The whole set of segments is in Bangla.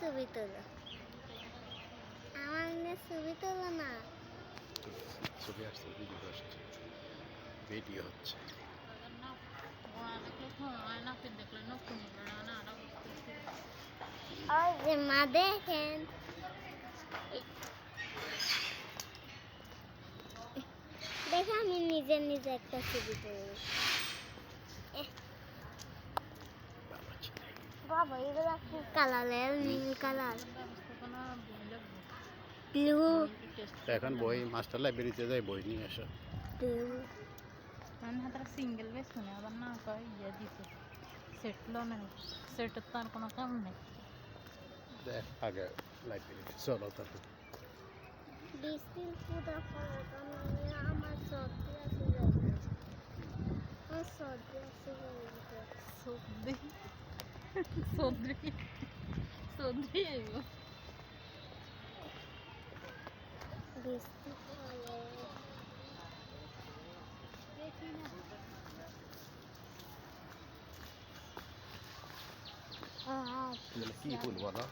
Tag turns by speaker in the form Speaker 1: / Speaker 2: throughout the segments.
Speaker 1: ছবি তোলো, আমার নিয়ে ছবি তোলো না।
Speaker 2: ছবি আসছে, ভিডিও আসছে, ভিডিও হচ্ছে।
Speaker 1: ওই যে মা দেখেন, দেখে আমি নিজে নিজে একটা ছবি তুলি। বাবা এগুলো কি কালার? নীল কালার, ব্লু।
Speaker 2: এখন বই মাস্টার লাইব্রেরিতে যাই, বই নিয়ে আসো।
Speaker 1: ব্লু
Speaker 3: ನನ್ನ ಹತ್ರ ಸಿಂಗಲ್ ವೇಸ್ತಾನೆ ಅದನ್ನ দিছে সেটলো না, সেটের তো আর কোনো কাম নেই।
Speaker 2: দেখ আগে লাইব্রেরিতে চলো, তারপর
Speaker 1: ডিস্টিল পুরো ফলো আমার সর্দি আছে, আমার সর্দি আছে।
Speaker 3: সর্দি সর্দি সর্দি আইব।
Speaker 1: ডিস্টিল ফলো দেখি না।
Speaker 2: কি ফুল বলো?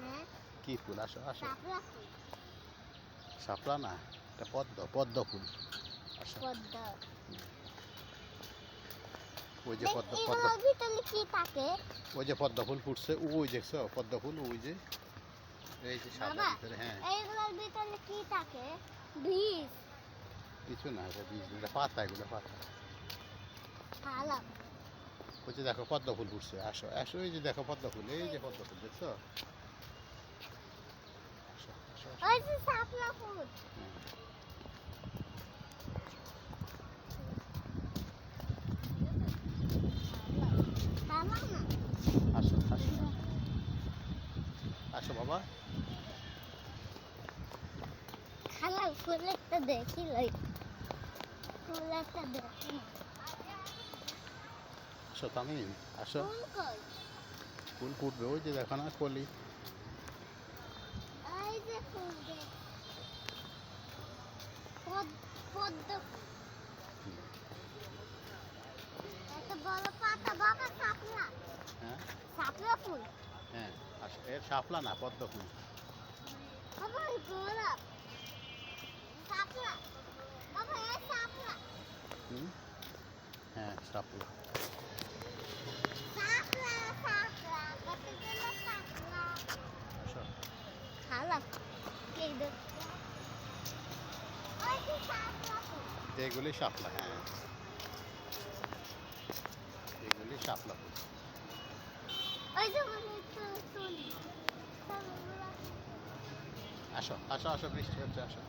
Speaker 1: হ্যাঁ,
Speaker 2: কি ফুল? আসো আসো।
Speaker 1: শাপলা ফুল।
Speaker 2: শাপলা না, এটা পদ্ম, পদ্ম ফুল। আসো।
Speaker 1: পদ্ম।
Speaker 2: ওই যে পদ্ম, পদ্ম,
Speaker 1: এগুলোর ভিতরে কি থাকে?
Speaker 2: ওই যে পদ্ম ফুল ফুটছে, ওই দেখছো পদ্ম ফুল, ওই যে এই যে সাদা
Speaker 1: বাবা,
Speaker 2: ভিতরে। হ্যাঁ,
Speaker 1: এইগুলোর ভিতরে কি থাকে? বীজ।
Speaker 2: কিছু না, এটা বীজ, এটা পাতা, এগুলো পাতা।
Speaker 1: ভালো।
Speaker 2: ওই যে দেখো পদ্ম ফুল ফুটছে, আসো আসো, এই যে দেখো পদ্ম ফুল, এই যে পদ্ম ফুল দেখছো? আসো আসো আসো।
Speaker 1: ওই যে শাপলা ফুল।
Speaker 2: হ্যাঁ।
Speaker 1: ভালো না?
Speaker 2: আসো আসো আসো বাবা।
Speaker 1: খালা ফুল একটা দেখি লই, ফুল একটা দেখি।
Speaker 2: আসো তামিম, আসো।
Speaker 1: ফুল কই?
Speaker 2: ফুল ফুটবে, ওই যে দেখো না কলি।
Speaker 1: এই যে ফুল দেখ, পদ্ম ফুল। এত বড় পাতা, বাবা শাপলা।
Speaker 2: হ্যাঁ
Speaker 1: শাপলা ফুল।
Speaker 2: হ্যাঁ, আসো। এর শাপলা না, পদ্ম ফুল।
Speaker 1: বাবা এই গোলাপ। শাপলা। বাবা এই শাপলা।
Speaker 2: হুম, হ্যাঁ শাপলা।
Speaker 1: শাপলা, শাপলা, কতগুলো শাপলা।
Speaker 2: আসো।
Speaker 1: খালা এই দেখ, ওই যে শাপলা ফুল।
Speaker 2: এগুলি শাপলা, হ্যাঁ এগুলি শাপলা ফুল।
Speaker 1: ওই যে মনে হচ্ছে তুলি।
Speaker 2: আসো আসো আসো, বৃষ্টি হচ্ছে, আসো।